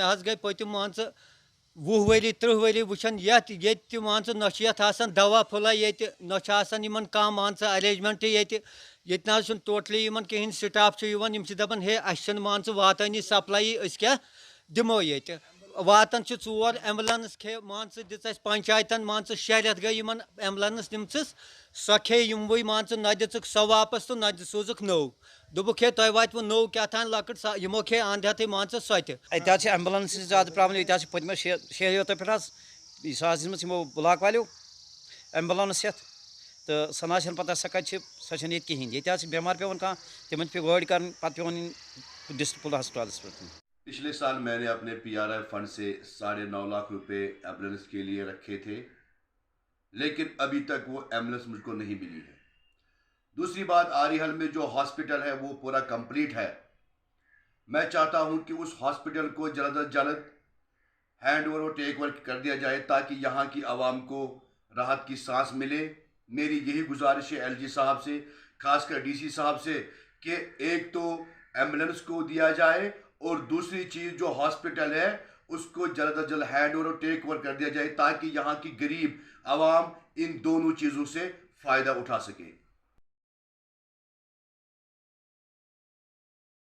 मे गई पतिम मान 20 ؤری 30 ؤری वुचान ये मान ना दवा फुला ये ना कम मान अरेंजमेंट ये टोटली कहें स्टाफ दपान हे अस मान वातानी सप्लाई क्या दिमो ये वातान 4 एम्बुलेंस खे मान दिस पंचायतन मान 6 रेत गई एम्बुलेंस निमचस सो खे यमवे मान ना दिख सो वापस तो ना सोजुक नौ दोपुक हे तुम वात नौ क्या लकट यमो खे अंधे मान सो एम्बुलेंस ज्यादा प्रॉब्लम ये पतम 6 रेतों पे ब्लॉक वालों एम्बुलेंस हेत तो सह ना पता सह कत सह कहें ये बेमार पे कह तिम पे गाड़ी कर डिस्ट्रिक्ट पुलिस हस्पताल पे। पिछले साल मैंने अपने पीआरआई फंड से 9.5 लाख रुपए एम्बुलेंस के लिए रखे थे, लेकिन अभी तक वो एम्बुलेंस मुझको नहीं मिली है। दूसरी बात, आरिहल में जो हॉस्पिटल है वो पूरा कंप्लीट है। मैं चाहता हूं कि उस हॉस्पिटल को जल्द अज जल्द हैंड ओवर और टेक ओवर कर दिया जाए ताकि यहाँ की आवाम को राहत की सांस मिले। मेरी यही गुजारिश है एलजी साहब से, खासकर डीसी साहब से, कि एक तो एम्बुलेंस को दिया जाए और दूसरी चीज़ जो हॉस्पिटल है उसको जल्द अज जल्द हैंड ओवर और टेक ओवर कर दिया जाए ताकि यहाँ की गरीब आवाम इन दोनों चीज़ों से फ़ायदा उठा सके।